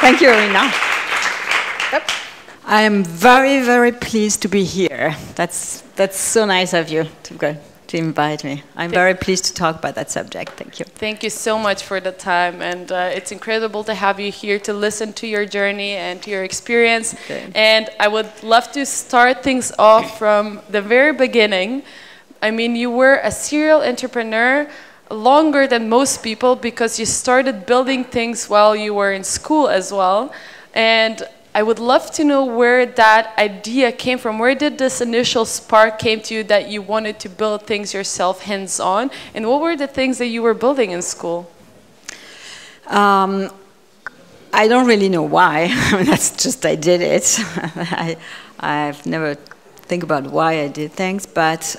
Thank you, Irina. Yep. I am very, very pleased to be here. That's so nice of you to invite me. I'm very pleased to talk about that subject. Thank you. Thank you so much for the time, and it's incredible to have you here to listen to your journey and to your experience. Okay. And I would love to start things off from the very beginning. I mean, you were a serial entrepreneur longer than most people because you started building things while you were in school as well. And I would love to know where that idea came from. Where did this initial spark came to you that you wanted to build things yourself hands-on? And what were the things that you were building in school? I don't really know why. I mean, that's just I did it. I've never think about why I did things, but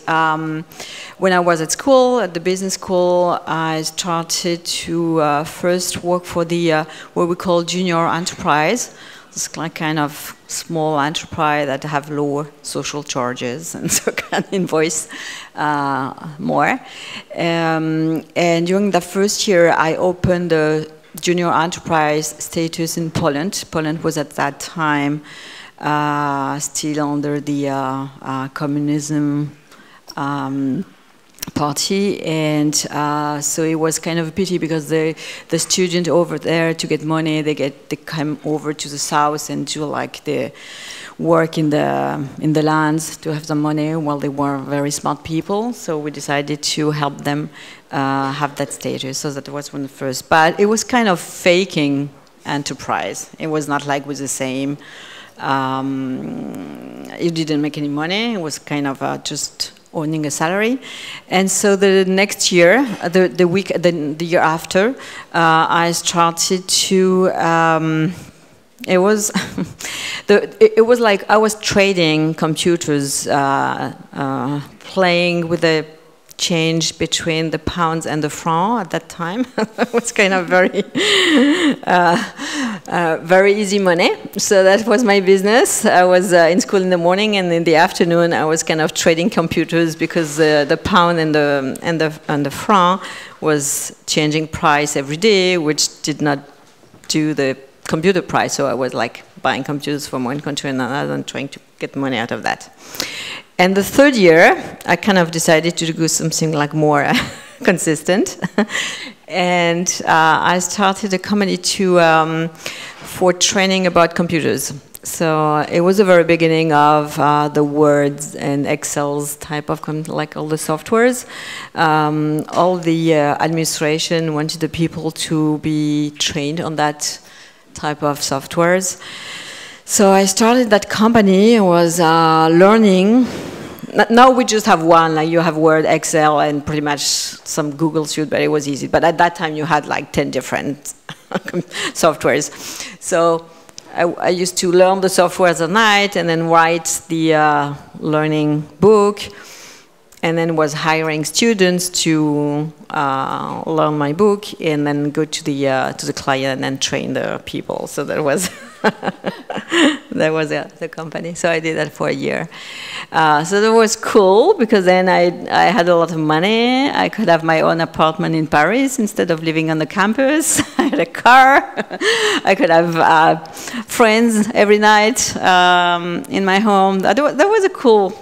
when I was at school, at the business school, I started to first work for the what we call junior enterprise. It's like kind of small enterprise that have lower social charges and so can invoice more. And during the first year, I opened a junior enterprise status in Poland. Poland was at that time still under the communism party, and so it was kind of a pity because the student over there, to get money, they come over to the south and do like the work in the lands to have some money. Well, they were very smart people, so we decided to help them have that status. So that was one of the first, but it was kind of faking enterprise. It was not like with the same. You didn't make any money. It was kind of just owning a salary. And so the next year, the year after, I started to. It was it was like I was trading computers, playing with the change between the pounds and the franc at that time. It was kind of very easy money. So that was my business. I was in school in the morning, and in the afternoon I was kind of trading computers because the pound and the franc was changing price every day, which did not do the computer price. So I was like buying computers from one country and another and trying to get money out of that. And the third year, I kind of decided to do something like more consistent. And I started a company for training about computers. So it was the very beginning of the Words and Excel's type of, like all the softwares. All the administration wanted the people to be trained on that type of softwares. So I started that company. I was learning. Now we just have one, like you have Word, Excel, and pretty much some Google Suite, but it was easy. But at that time you had like 10 different softwares. So I used to learn the softwares at night and then write the learning book, and then was hiring students to learn my book and then go to the client and train the people. So that was that was the company. So I did that for a year. So that was cool because then I had a lot of money. I could have my own apartment in Paris instead of living on the campus. I had a car. I could have friends every night in my home. That was a cool.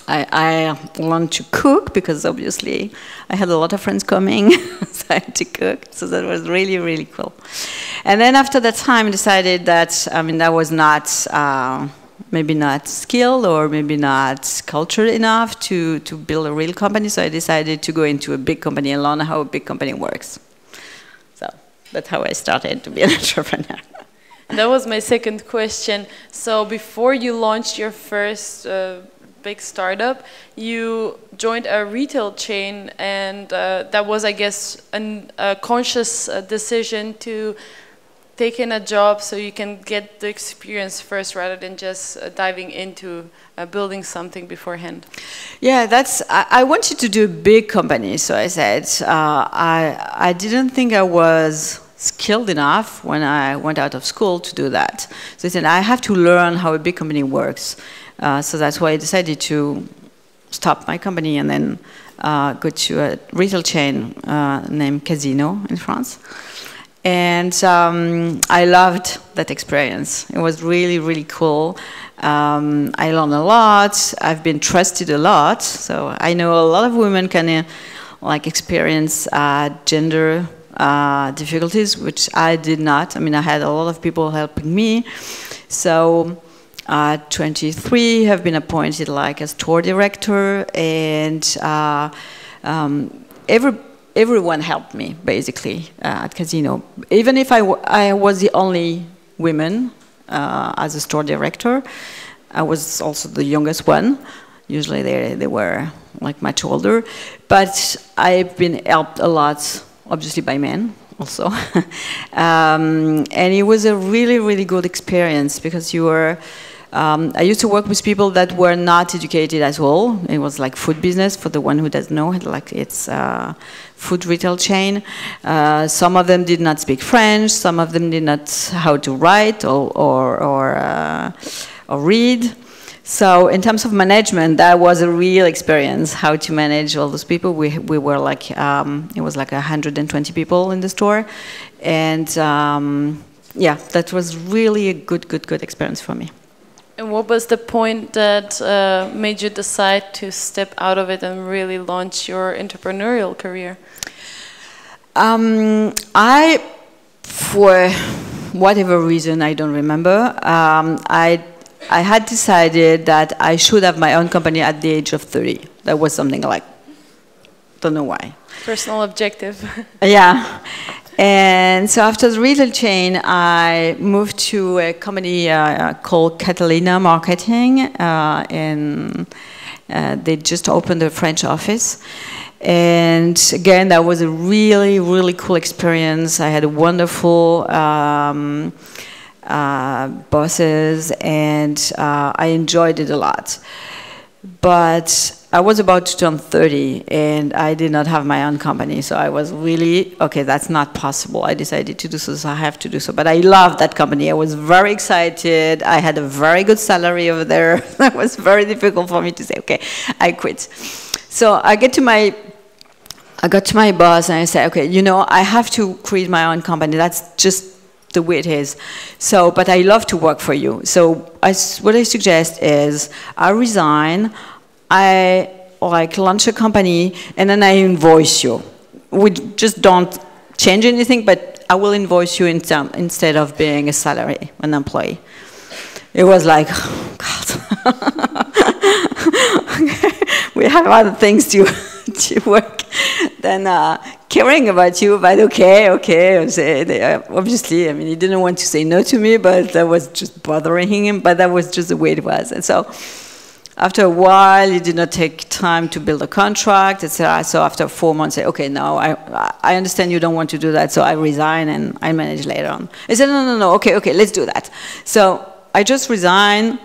I learned to cook because obviously I had a lot of friends coming, so I had to cook. So that was really, really cool. And then after that time, I decided that, I mean, that was not, maybe not skilled or maybe not cultured enough to build a real company. So I decided to go into a big company and learn how a big company works. So that's how I started to be an entrepreneur. That was my second question. So before you launched your first big startup, you joined a retail chain, and that was, I guess, a conscious decision to take in a job so you can get the experience first rather than just diving into building something beforehand. Yeah, I wanted to do a big company, so I said I didn't think I was skilled enough when I went out of school to do that. So I said I have to learn how a big company works. So that's why I decided to stop my company and then go to a retail chain named Casino in France. And I loved that experience. It was really, really cool. I learned a lot. I've been trusted a lot. So I know a lot of women can like experience gender difficulties, which I did not. I mean, I had a lot of people helping me. So at 23, have been appointed like a store director, and everyone helped me basically at Casino. Even if I was the only woman as a store director, I was also the youngest one. Usually they were like much older, but I've been helped a lot, obviously by men also. And it was a really, really good experience because you were. I used to work with people that were not educated at all. It was like food business, for the one who doesn't know, like it's a food retail chain. Some of them did not speak French, some of them did not know how to write or read. So in terms of management, that was a real experience, how to manage all those people. We were like, it was like 120 people in the store. And yeah, that was really a good experience for me. And what was the point that made you decide to step out of it and really launch your entrepreneurial career? For whatever reason, I don't remember, I had decided that I should have my own company at the age of 30. That was something like, don't know why. Personal objective. Yeah. And so after the retail chain, I moved to a company called Catalina Marketing, and they just opened a French office. And again, that was a really, really cool experience. I had wonderful bosses, and I enjoyed it a lot. But I was about to turn 30, and I did not have my own company, so I was really, okay, that's not possible. I decided to do so, so I have to do so. But I loved that company. I was very excited. I had a very good salary over there. It was very difficult for me to say, okay, I quit. So I got to my boss, and I said, okay, you know, I have to create my own company. That's just the way it is. So, but I love to work for you. So what I suggest is I resign, I like launch a company, and then I invoice you. We just don't change anything, but I will invoice you instead of being a salary, an employee. It was like, oh, God. We have other things to work than caring about you, but okay. Obviously, I mean, he didn't want to say no to me, but that was just bothering him, but that was just the way it was. And so after a while, he did not take time to build a contract, etc. So after 4 months, I said, okay, now I understand you don't want to do that, so I resign and I manage later on. He said, no, okay, let's do that. So I just resigned,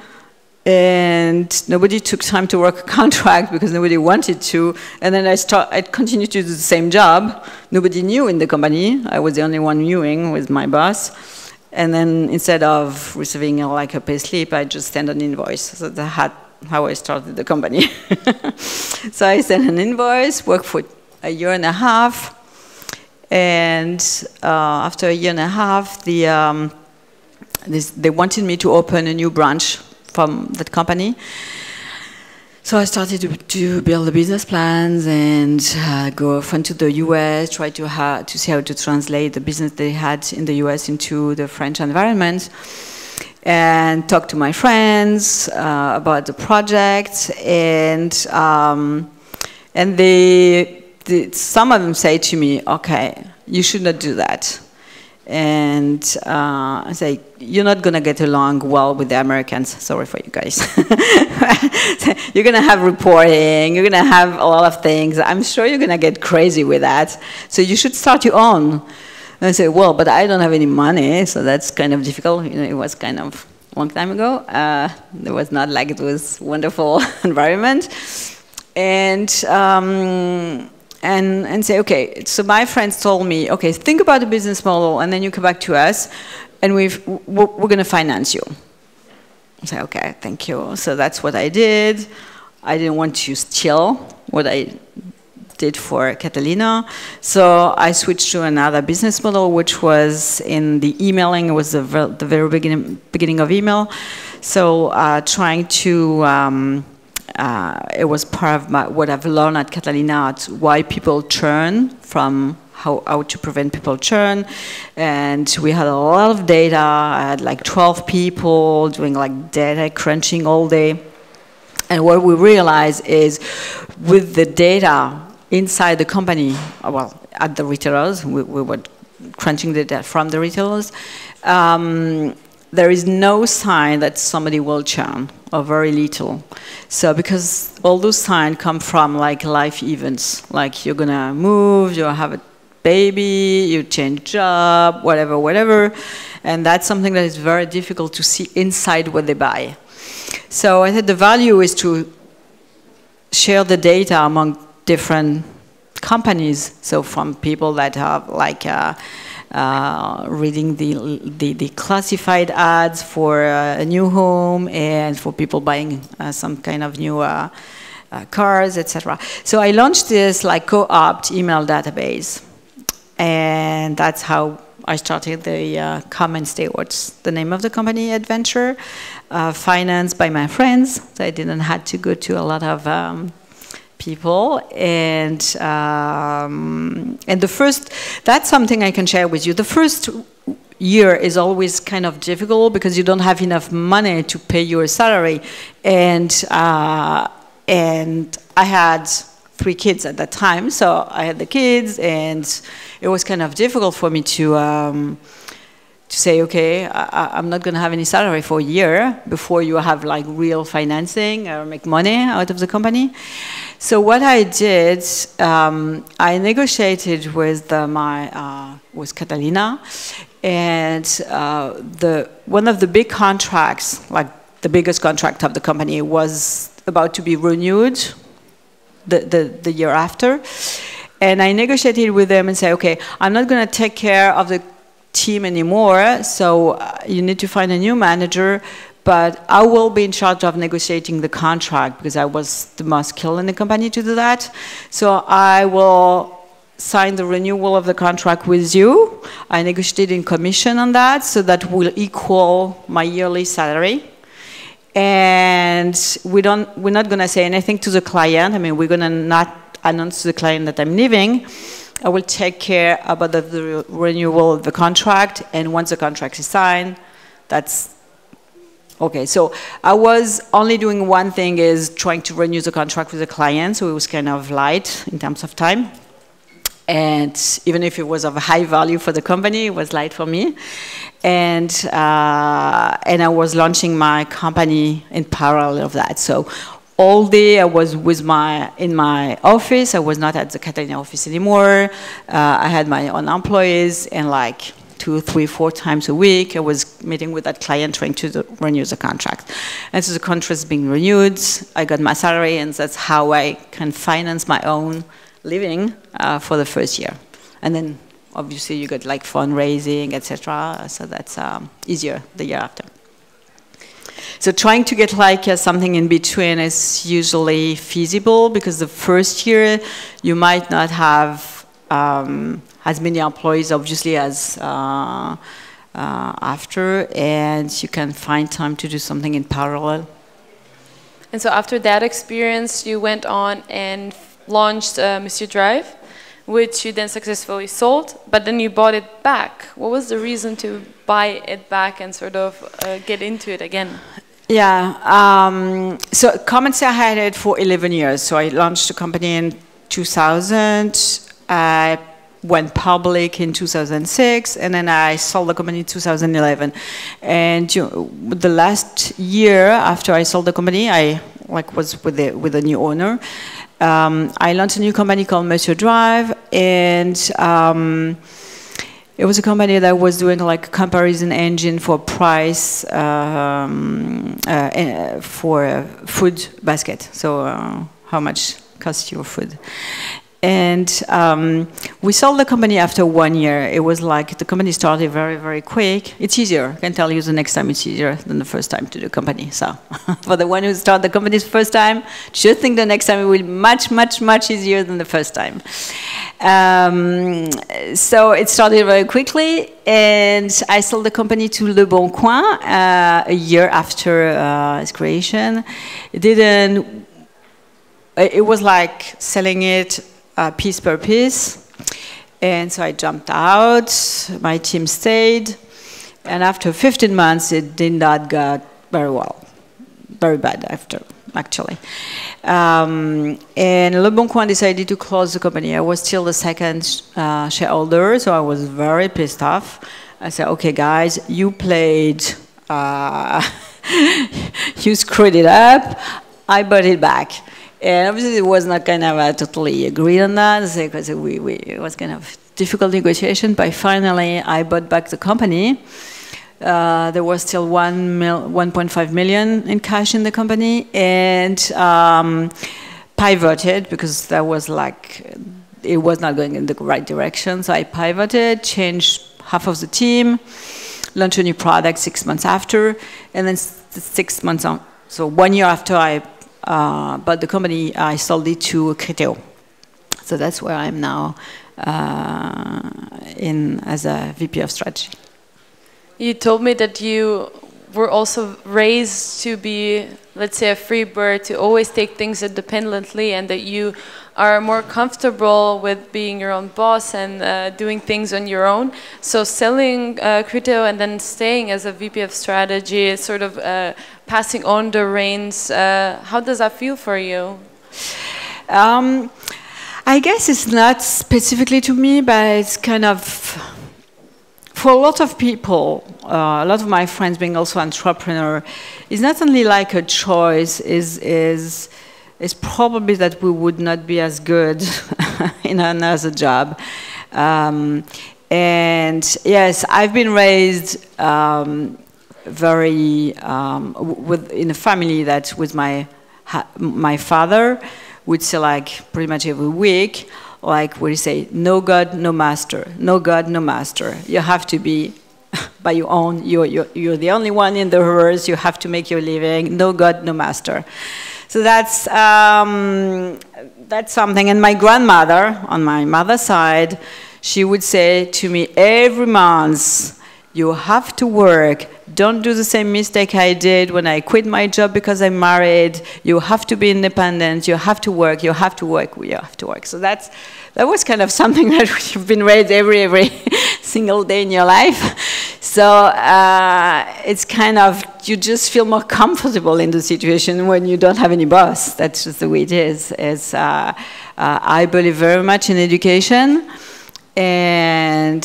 and nobody took time to work a contract because nobody wanted to. And then I continued to do the same job. Nobody knew in the company. I was the only one knowing with my boss. And then instead of receiving like a pay slip, I just sent an invoice. So that's how I started the company. So I sent an invoice, worked for a year and a half. And after a year and a half, they wanted me to open a new branch from that company. So I started to build the business plans and go front to the US, try to see how to translate the business they had in the US into the French environment, and talk to my friends about the project. And some of them say to me, okay, you should not do that. And I say, you're not going to get along well with the Americans. Sorry for you guys. You're going to have reporting. You're going to have a lot of things. I'm sure you're going to get crazy with that. So you should start your own. And I say, well, but I don't have any money, so that's kind of difficult. You know, it was kind of a long time ago. It was not like it was wonderful environment. And say, okay, so my friends told me, okay, think about the business model, and then you come back to us, and we're going to finance you. I said, okay, thank you. So that's what I did. I didn't want to steal what I did for Catalina. So I switched to another business model, which was in the emailing. It was the very beginning of email. So trying to, it was part of what I've learned at Catalina, why people churn, from how to prevent people churn. And we had a lot of data. I had like 12 people doing like data crunching all day. And what we realized is with the data inside the company, well, at the retailers, we were crunching the data from the retailers, there is no sign that somebody will churn, or very little. So because all those signs come from like life events, like you're gonna move, you'll have a baby, you change job, whatever, and that's something that is very difficult to see inside what they buy. So I think the value is to share the data among different companies, so from people that have like reading the classified ads for a new home, and for people buying some kind of new cars, etc. So I launched this like co-opt email database. And that's how I started the Come and Stay, what's the name of the company, adventure, financed by my friends. So I didn't have to go to a lot of people. And the first, that's something I can share with you. The first year is always kind of difficult because you don't have enough money to pay your salary. And I had 3 kids at that time, so I had the kids, and it was kind of difficult for me to say, okay, I'm not going to have any salary for a year before you have like real financing or make money out of the company. So what I did, I negotiated with with Catalina, and one of the big contracts, like the biggest contract of the company, was about to be renewed the year after. And I negotiated with them and said, okay, I'm not going to take care of the team anymore, so you need to find a new manager, but I will be in charge of negotiating the contract, because I was the most skilled in the company to do that. So I will sign the renewal of the contract with you. I negotiated in commission on that, so that will equal my yearly salary. And we're not going to say anything to the client. I mean, we're going to not announce to the client that I'm leaving. I will take care about the renewal of the contract, and once the contract is signed, that's okay. So I was only doing one thing, is trying to renew the contract with the client, so it was kind of light in terms of time. And even if it was of high value for the company, it was light for me. And I was launching my company in parallel of that. So all day I was in my office. I was not at the Catalina office anymore. I had my own employees, and like 2, 3, 4 times a week, I was meeting with that client trying to renew the contract. And so the contract is being renewed. I got my salary, and that's how I can finance my own living for the first year. And then obviously you got like fundraising, etc. So that's easier the year after. So trying to get like something in between is usually feasible, because the first year you might not have as many employees obviously as after, and you can find time to do something in parallel. And so after that experience, you went on and launched Monsieur Drive, which you then successfully sold, but then you bought it back. What was the reason to buy it back and sort of get into it again? Yeah, so Comments, I had it for 11 years. So I launched the company in 2000. I went public in 2006, and then I sold the company in 2011. And the last year after I sold the company, I was with a new owner. I launched a new company called Monsieur Drive, and it was a company that was doing like a comparison engine for price for food basket. So how much costs your food? And we sold the company after 1 year. It was like the company started very, very quick. It's easier. I can tell you the next time it's easier than the first time to do company. So for the one who started the company's first time, should think the next time it will be much, much, much easier than the first time. So it started very quickly, and I sold the company to Le Bon Coin a year after its creation. It was like selling it piece per piece, and so I jumped out. My team stayed, and after 15 months, it did not go very well, very bad after, actually. And Le Bon Coin decided to close the company. I was still the second shareholder, so I was very pissed off. I said, "Okay, guys, you played, you screwed it up. I bought it back." And obviously, it was not kind of totally agreed on that, because it was kind of difficult negotiation. But finally, I bought back the company. There was still 1.5 million in cash in the company, and pivoted, because that was like, it was not going in the right direction. So I pivoted, changed half of the team, launched a new product 6 months after, and then 6 months on. So 1 year after I bought the company, I sold it to Criteo. So that's where I'm now as a VP of strategy. You told me that you were also raised to be, let's say, a free bird, to always take things independently, and that you are more comfortable with being your own boss and doing things on your own. So selling Criteo and then staying as a VP of strategy, sort of passing on the reins, how does that feel for you? I guess it's not specifically to me, but it's kind of, for a lot of people, a lot of my friends being also entrepreneur, it's not only like a choice, it's probably that we would not be as good in another job. And yes, I've been raised very in a family that with my father would say, like, pretty much every week, like, we say, no God, no master. No God, no master. You have to be by your own. You're the only one in the universe. You have to make your living. No God, no master. So that's something. And my grandmother, on my mother's side, she would say to me every month, you have to work. Don't do the same mistake I did when I quit my job because I'm married. You have to be independent. You have to work. You have to work. You have to work. So that was kind of something that you've been raised every single day in your life. So it's kind of, you just feel more comfortable in the situation when you don't have any boss. That's just the way it is. I believe very much in education, and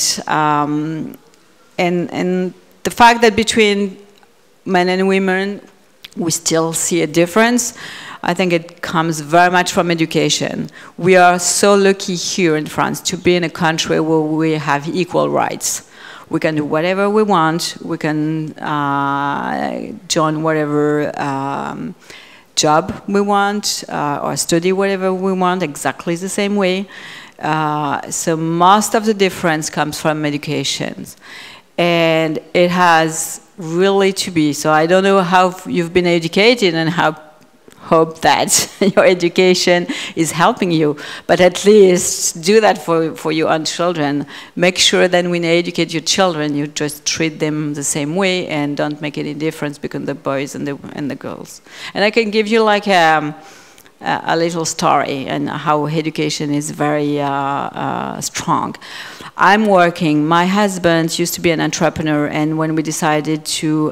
the fact that between men and women we still see a difference, I think it comes very much from education. We are so lucky here in France to be in a country where we have equal rights. We can do whatever we want. We can join whatever job we want, or study whatever we want, exactly the same way. So most of the difference comes from education. And it has really to be. So I don't know how you've been educated and how hope that your education is helping you, but at least do that for your own children. Make sure that when you educate your children, you just treat them the same way and don't make any difference between the boys and the girls. And I can give you like a little story and how education is very strong. I'm working. My husband used to be an entrepreneur, and when we decided to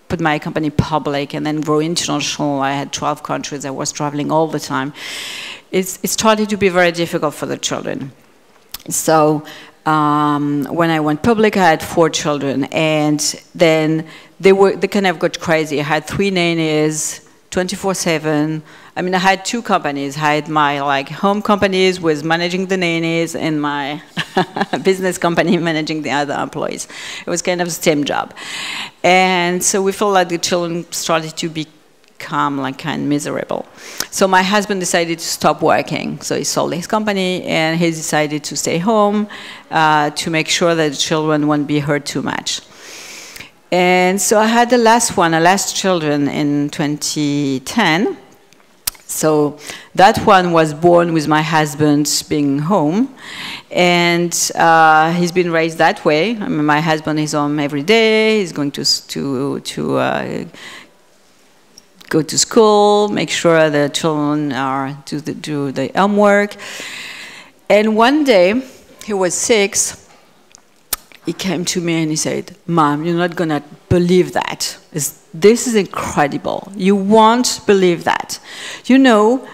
put my company public and then grow international, I had 12 countries. I was traveling all the time. It started to be very difficult for the children. So when I went public, I had 4 children, and then they kind of got crazy. I had 3 nannies, 24/7. I mean, I had 2 companies. I had my home companies with managing the nannies, and my business company managing the other employees. It was kind of the same job. And so we felt like the children started to be become like kind of miserable. So my husband decided to stop working. So he sold his company and he decided to stay home to make sure that the children won't be hurt too much. And so I had the last children in 2010. So that one was born with my husband being home, and he's been raised that way. I mean, my husband is home every day. He's going to go to school, make sure the children are do the homework. And one day, he was 6. He came to me and he said, "Mom, you're not gonna believe that. This is incredible. You won't believe that. You know,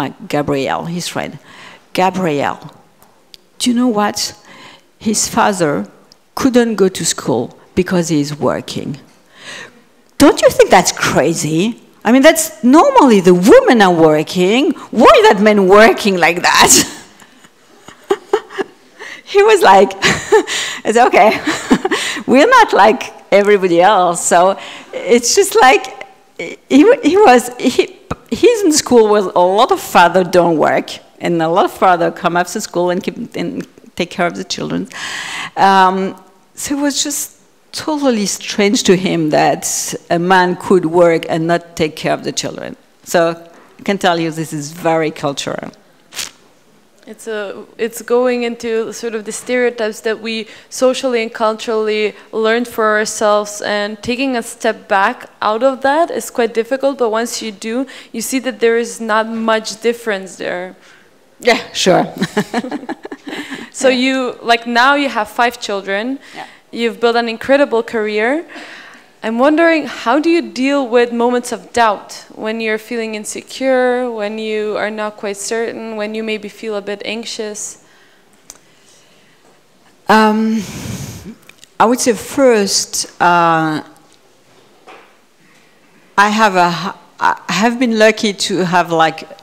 like Gabriel, his friend, Gabriel, do you know what? His father couldn't go to school because he's working. Don't you think that's crazy? I mean, that's normally the women are working. Why are that men working like that?" He was like, "It's okay. We're not like everybody else." So it's just like he's in school where a lot of fathers don't work, and a lot of fathers come after school and take care of the children. So it was just totally strange to him that a man could work and not take care of the children. So I can tell you this is very cultural. It's going into sort of the stereotypes that we socially and culturally learned for ourselves, and taking a step back out of that is quite difficult, but once you do, you see that there is not much difference there. Yeah, sure. So you, like now you have 5 children, yeah. You've built an incredible career. I'm wondering, how do you deal with moments of doubt when you're feeling insecure, when you are not quite certain, when you maybe feel a bit anxious? I would say first, I have been lucky to have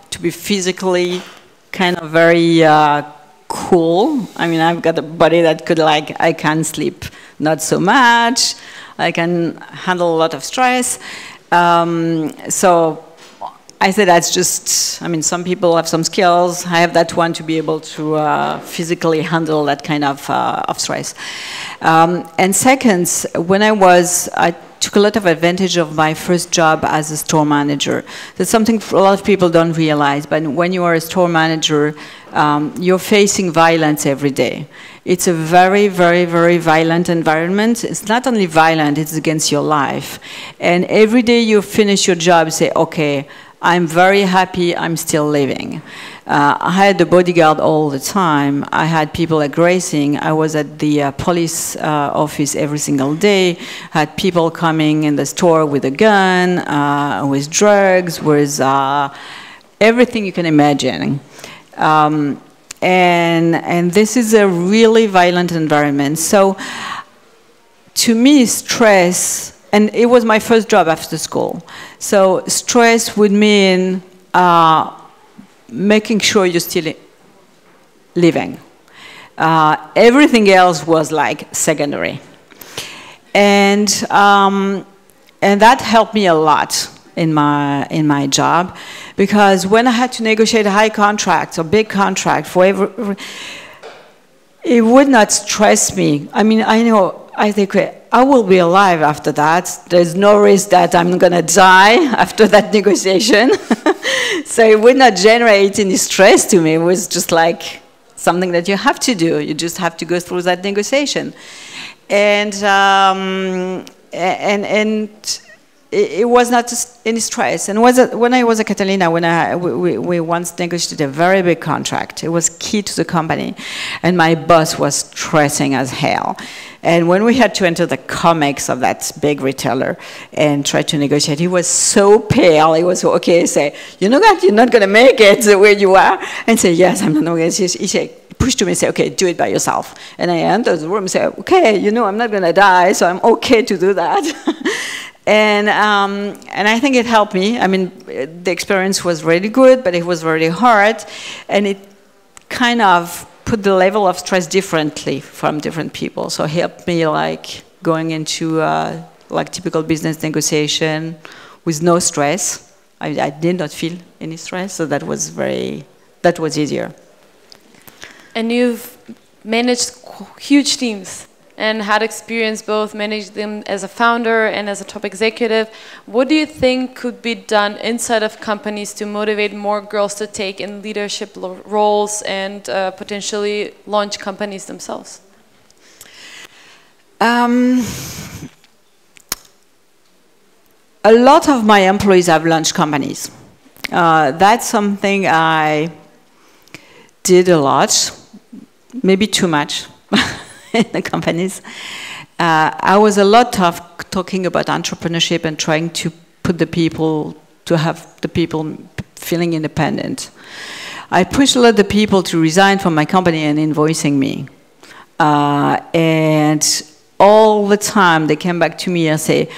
to be physically kind of very cool. I mean, I've got a body that could I can sleep not so much. I can handle a lot of stress. So I say that's just, I mean, some people have some skills. I have that one to be able to physically handle that kind of stress. And second, when I took a lot of advantage of my first job as a store manager. That's something a lot of people don't realize, but when you are a store manager, you're facing violence every day. It's a very, very, very violent environment. It's not only violent, it's against your life. And every day you finish your job, you say, okay, I'm very happy I'm still living. I had the bodyguard all the time. I had people at racing. I was at the police office every single day. I had people coming in the store with a gun, with drugs, with everything you can imagine. And this is a really violent environment. So to me, stress, and it was my first job after school. So stress would mean making sure you're still living. Everything else was like secondary. And that helped me a lot in my job, because when I had to negotiate a high contract or big contract for it would not stress me. I mean, I think I will be alive after that. There's no risk that I'm going to die after that negotiation. So it would not generate any stress to me. It was just like something that you have to do. You just have to go through that negotiation. And it was not any stress. And when I was at Catalina, we once negotiated a very big contract. It was key to the company. And my boss was stressing as hell. And when we had to enter the comics of that big retailer and try to negotiate, he was so pale. He was okay, say, you know that you're not going to make it the way you are? And say, yes, I'm not going to. He said, push to me and say, okay, do it by yourself. And I entered the room and say, okay, I'm not going to die, so I'm okay to do that. And I think it helped me. I mean, the experience was really good, but it was really hard. And it kind of put the level of stress differently from different people. So it helped me going into typical business negotiation with no stress. I did not feel any stress, so that was easier. And you've managed huge teams and had experience both managing them as a founder and as a top executive. What do you think could be done inside of companies to motivate more girls to take in leadership roles and potentially launch companies themselves? A lot of my employees have launched companies. That's something I did a lot, maybe too much in the companies. I was a lot talking about entrepreneurship and trying to put the people, to have the people feeling independent. I pushed a lot of the people to resign from my company and invoicing me. And all the time they came back to me and say,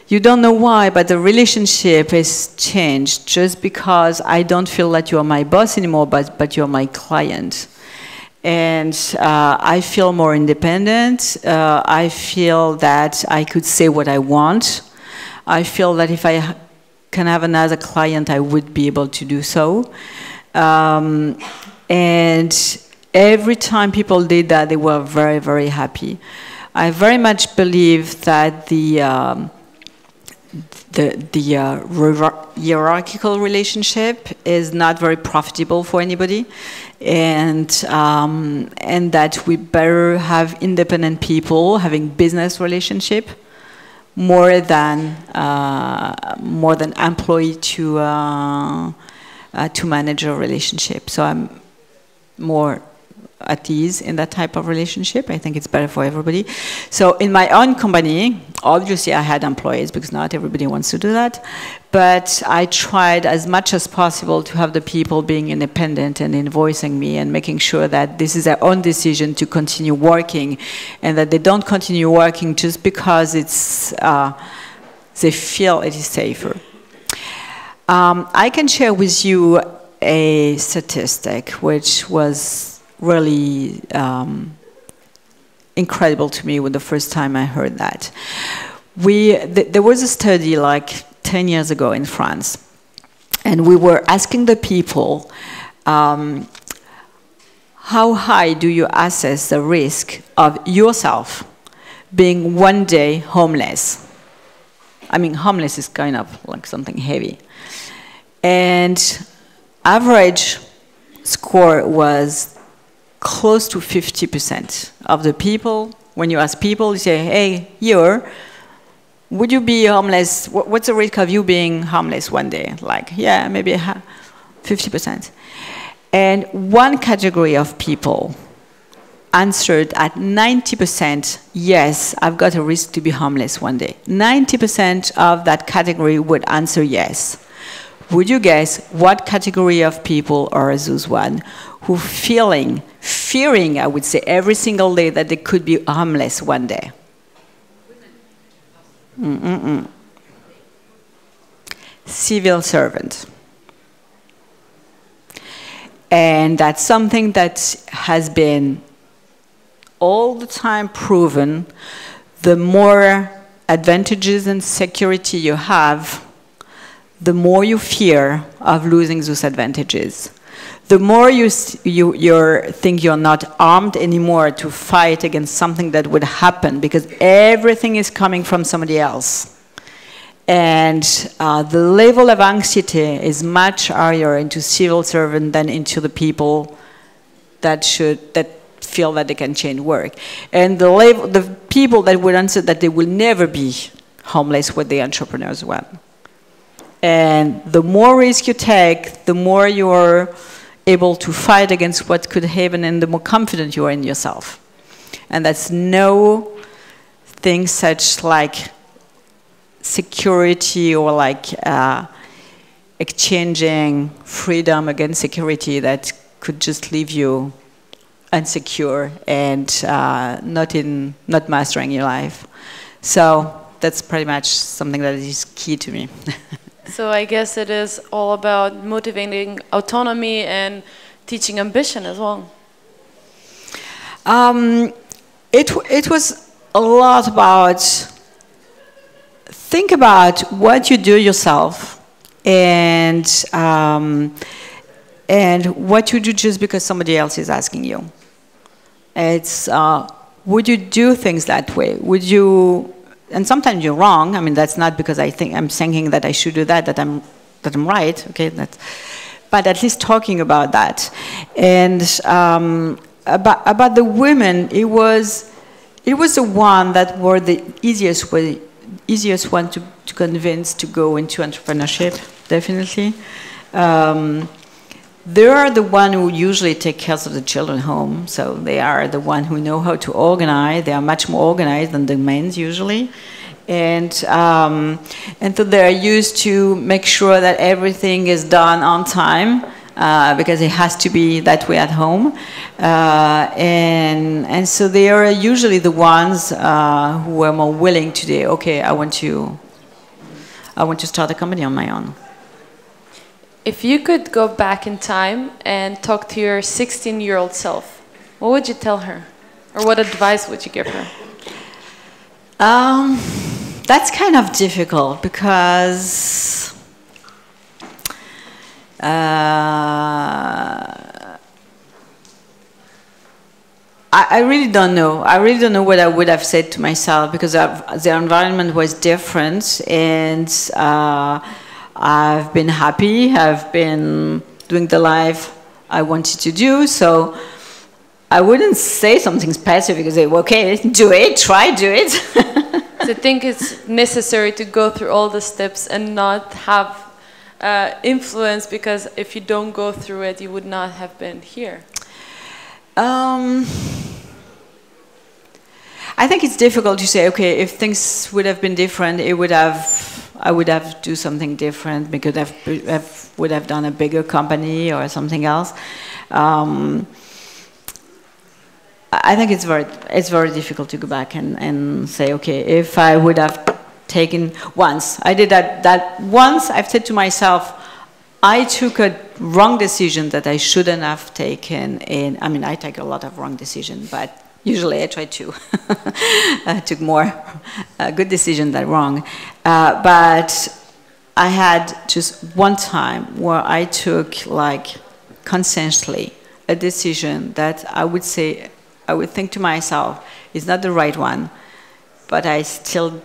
you don't know why, but the relationship has changed just because I don't feel that you're my boss anymore, but you're my client. And I feel more independent. I feel that I could say what I want. I feel that if I can have another client, I would be able to do so. And every time people did that, they were very, very happy. I very much believe that the hierarchical relationship is not very profitable for anybody, and that we better have independent people having business relationship more than employee to manager relationship. So I'm more at ease in that type of relationship. I think it's better for everybody. So in my own company, obviously I had employees because not everybody wants to do that, but I tried as much as possible to have the people being independent and invoicing me and making sure that this is their own decision to continue working and that they don't continue working just because it's they feel it is safer. I can share with you a statistic which was really incredible to me when the first time I heard that. There was a study like 10 years ago in France, and we were asking the people, how high do you assess the risk of yourself being one day homeless? I mean, homeless is kind of like something heavy. And average score was close to 50% of the people. When you ask people, you say, hey, would you be homeless? What's the risk of you being homeless one day? Like, yeah, maybe 50%. And one category of people answered at 90%, yes, I've got a risk to be homeless one day. 90% of that category would answer yes. Would you guess what category of people are those one who fearing, I would say, every single day that they could be homeless one day? Civil servant. And that's something that has been all the time proven. The more advantages and security you have, the more you fear of losing those advantages. The more you think you're not armed anymore to fight against something that would happen, because everything is coming from somebody else. And the level of anxiety is much higher into civil servant than into the people that feel that they can change work. And the people that would answer that they will never be homeless with the entrepreneurs one. And the more risk you take, the more you're able to fight against what could happen, and the more confident you are in yourself. And that's no thing such like security or like exchanging freedom against security that could just leave you insecure and not mastering your life. So that's pretty much something that is key to me. So I guess it is all about motivating autonomy and teaching ambition as well. It was a lot about think about what you do yourself and what you do just because somebody else is asking you. It's, would you do things that way? Would you, and sometimes you're wrong. I mean, that's not because I'm thinking that I should do that I'm right, okay? But at least talking about that. And about the women, it was the one that were the easiest one to convince to go into entrepreneurship, definitely. They are the one who usually take care of the children home, so they are the one who know how to organize. They are much more organized than the men usually. And so they're used to make sure that everything is done on time, because it has to be that way at home. And so they are usually the ones who are more willing to say, okay, I want to start a company on my own. If you could go back in time and talk to your 16-year-old self, what would you tell her? Or what advice would you give her? That's kind of difficult because I really don't know. I really don't know what I would have said to myself because the environment was different, and I've been happy. I've been doing the life I wanted to do, so I wouldn't say something specific because say, okay, do it, try, do it. So I think it's necessary to go through all the steps and not have influence, because if you don't go through it, you would not have been here. I think it's difficult to say, okay, if things would have been different, I would have do something different, because I would have done a bigger company or something else. I think it's very difficult to go back and say, okay, if I would have taken once, I did that once, I've said to myself, I took a wrong decision that I shouldn't have taken. And I mean, I take a lot of wrong decisions, but usually I try to. I took more good decisions than wrong. But I had just one time where I took, like, consciously a decision that I would think to myself, is not the right one, but I still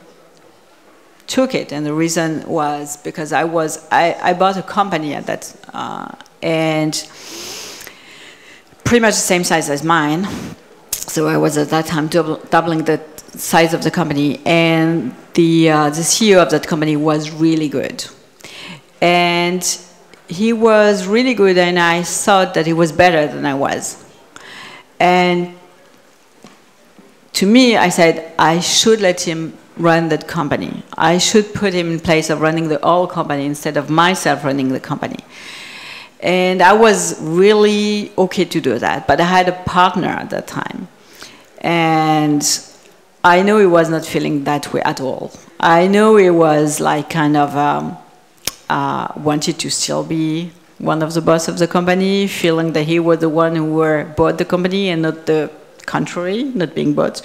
took it. And the reason was because I bought a company at that, and pretty much the same size as mine. So I was at that time doubling the size of the company, and the CEO of that company was really good. And he was really good, and I thought that he was better than I was. And to me, I said, I should let him run that company. I should put him in place of running the whole company instead of myself running the company. And I was really okay to do that, but I had a partner at that time. And I know he was not feeling that way at all. I know he was like kind of wanted to still be one of the boss of the company, feeling that he was the one who bought the company and not the contrary, not being bought.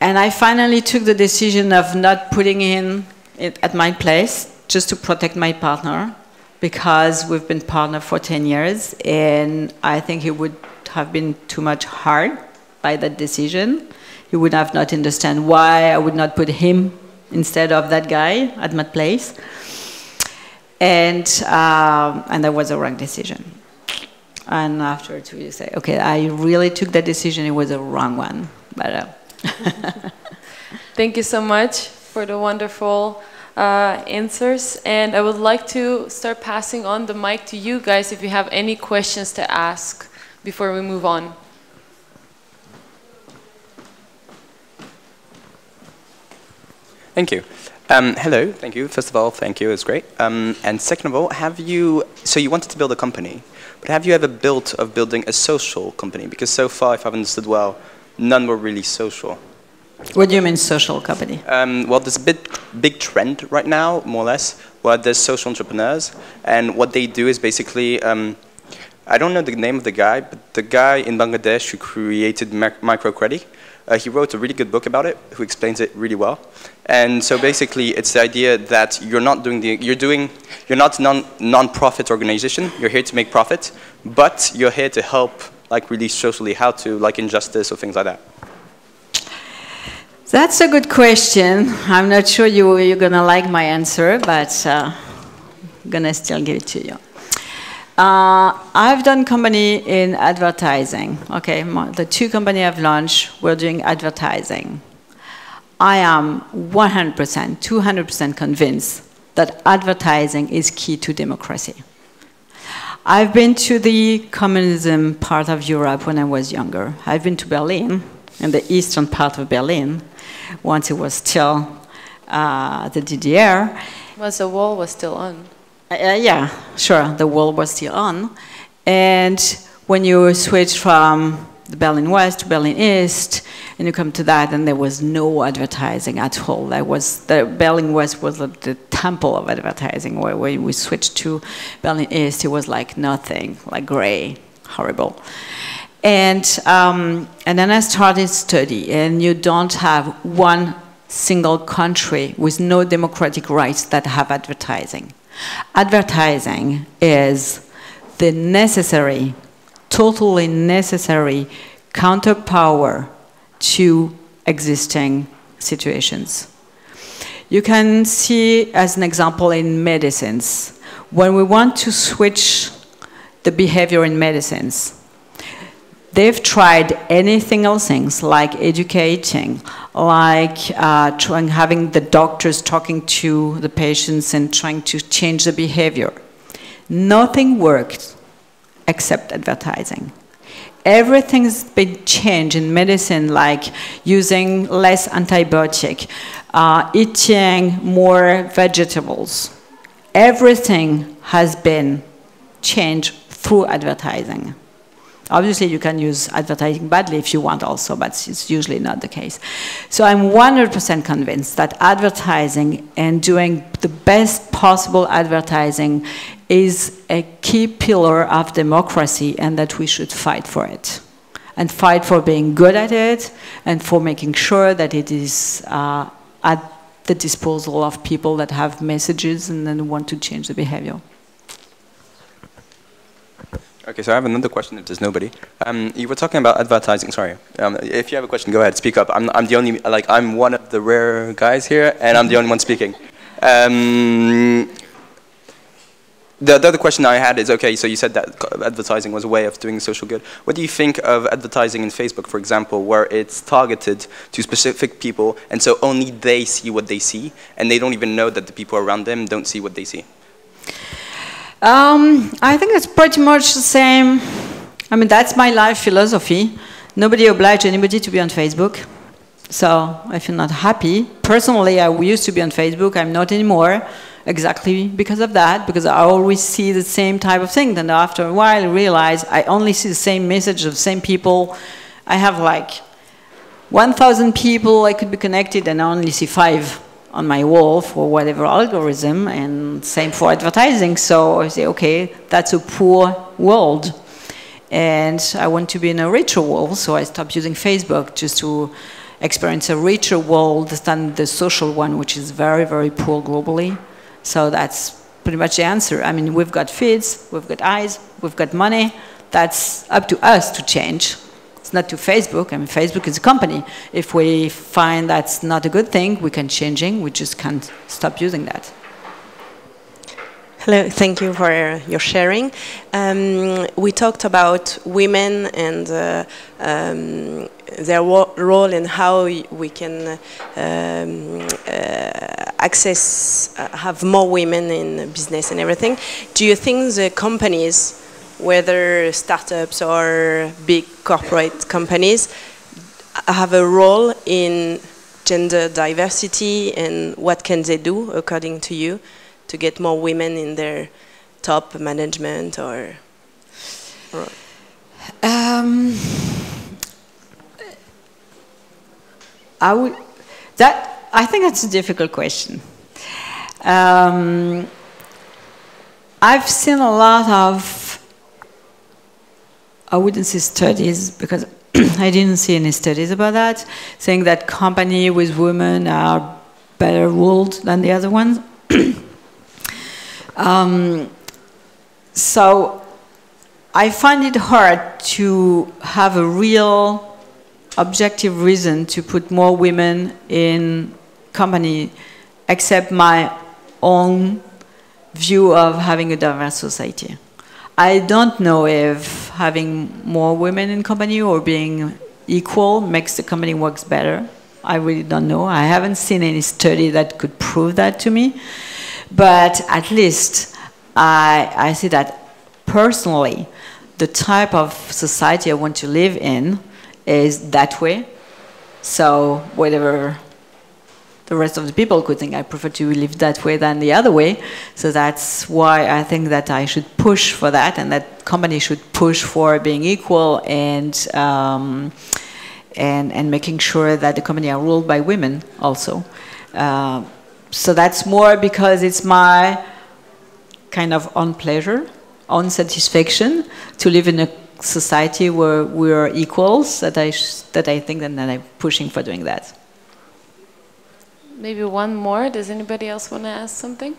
And I finally took the decision of not putting him at my place just to protect my partner, because we've been partners for 10 years, and I think he would have been too much hard by that decision. He would have not understand why I would not put him instead of that guy at my place. And that was a wrong decision. And afterwards we say, okay, I really took that decision, it was a wrong one. But thank you so much for the wonderful answers. And I would like to start passing on the mic to you guys if you have any questions to ask before we move on. Thank you. Hello, thank you. First of all, thank you, it's great. And second of all, so you wanted to build a company, but have you ever building a social company? Because so far, if I've understood well, none were really social. What do you mean social company? Well, there's a big trend right now, more or less, where there's social entrepreneurs, and what they do is basically, I don't know the name of the guy, but the guy in Bangladesh who created microcredit, He wrote a really good book about it, who explains it really well. And so basically, it's the idea that you're not doing you're not a non-profit organization. You're here to make profit, but you're here to help, like, really socially, how to, like, injustice or things like that. That's a good question. I'm not sure you're going to like my answer, but I'm going to still give it to you. I've done company in advertising. Okay, the 2 companies I've launched were doing advertising. I am 100%, 200% convinced that advertising is key to democracy. I've been to the communism part of Europe when I was younger. I've been to Berlin, in the eastern part of Berlin, once it was still the DDR. Once the wall was still on. Yeah, sure, the wall was still on. And when you switch from the Berlin West to Berlin East, and you come to that, and there was no advertising at all. The Berlin West was the temple of advertising. Where we switched to Berlin East, it was like nothing, like gray, horrible. And then I started study, and you don't have one single country with no democratic rights that have advertising. Advertising is the necessary, totally necessary counterpower to existing situations. You can see as an example in medicines. When we want to switch the behavior in medicines, they've tried anything else, things like educating, like having the doctors talking to the patients and trying to change the behavior. Nothing worked except advertising. Everything's been changed in medicine, like using less antibiotic, eating more vegetables. Everything has been changed through advertising. Obviously, you can use advertising badly if you want also, but it's usually not the case. So I'm 100% convinced that advertising and doing the best possible advertising is a key pillar of democracy, and that we should fight for it. And fight for being good at it, and for making sure that it is at the disposal of people that have messages and then want to change the behavior. Okay, so I have another question if there's nobody. You were talking about advertising, sorry. If you have a question, go ahead, speak up. I'm the only, like, I'm one of the rare guys here, and I'm the only one speaking. The other question I had is, okay, so you said that advertising was a way of doing social good. What do you think of advertising in Facebook, for example, where it's targeted to specific people, and so only they see what they see, and they don't even know that the people around them don't see what they see? I think it's pretty much the same. I mean, that's my life philosophy. Nobody obliges anybody to be on Facebook. So if you're not happy, personally, I used to be on Facebook. I'm not anymore, exactly because of that, because I always see the same type of thing. Then after a while, I realize I only see the same message of the same people. I have like 1,000 people I could be connected, and I only see 5 on my wall for whatever algorithm, and same for advertising. So I say, okay, that's a poor world, and I want to be in a richer world, so I stopped using Facebook just to experience a richer world than the social one, which is very, very poor globally. So that's pretty much the answer. I mean, we've got feeds, we've got eyes, we've got money. That's up to us to change. It's not to Facebook. I mean, Facebook is a company. If we find that's not a good thing, we can change it. We just can't stop using that. Hello, thank you for your sharing. We talked about women and their role and how we can have more women in business and everything. Do you think the companies, whether startups or big corporate companies, have a role in gender diversity, and what can they do, according to you, to get more women in their top management or I think that's a difficult question. I've seen a lot of, I wouldn't say studies, because I didn't see any studies about that, saying that companies with women are better ruled than the other ones. So I find it hard to have a real objective reason to put more women in company, except my own view of having a diverse society. I don't know if having more women in company or being equal makes the company works better. I really don't know. I haven't seen any study that could prove that to me. But at least I see that personally, the type of society I want to live in is that way. So whatever the rest of the people could think, I prefer to live that way than the other way. So that's why I think that I should push for that, and that companies should push for being equal and making sure that the company are ruled by women also. So that's more because it's my kind of own pleasure, own satisfaction to live in a society where we are equals, that I think that I'm pushing for doing that. Maybe one more. Does anybody else want to ask something?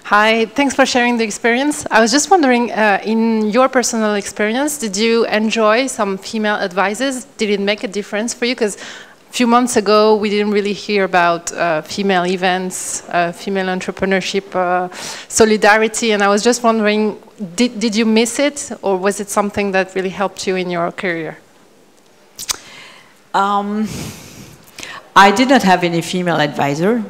Hi, thanks for sharing the experience. I was just wondering, in your personal experience, did you enjoy some female advisors? Did it make a difference for you? Because a few months ago, we didn't really hear about female events, female entrepreneurship, solidarity, and I was just wondering, did you miss it, or was it something that really helped you in your career? I did not have any female advisor.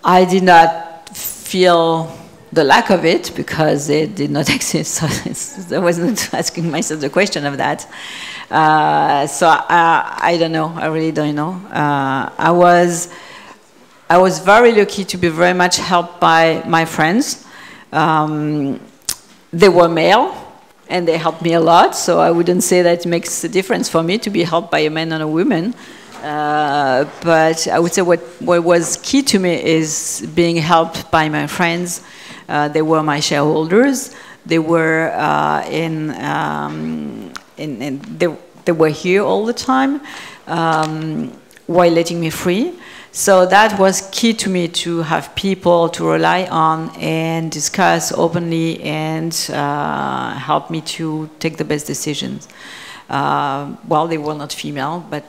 I did not feel the lack of it because it did not exist. So I wasn't asking myself the question of that. So I don't know. I really don't know. I was very lucky to be very much helped by my friends. They were male, and they helped me a lot. So I wouldn't say that it makes a difference for me to be helped by a man and a woman. But I would say what was key to me is being helped by my friends. They were my shareholders. They were they were here all the time while letting me free. So that was key to me, to have people to rely on and discuss openly and help me to take the best decisions. Well, they were not female, but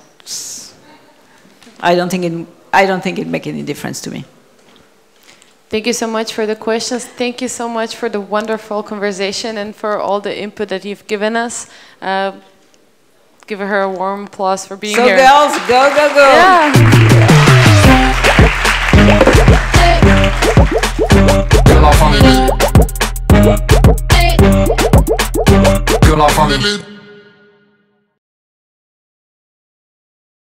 I don't think it make any difference to me. Thank you so much for the questions. Thank you so much for the wonderful conversation and for all the input that you've given us. Give her a warm applause for being here. So girls, go, go, go. Yeah. Que la famille.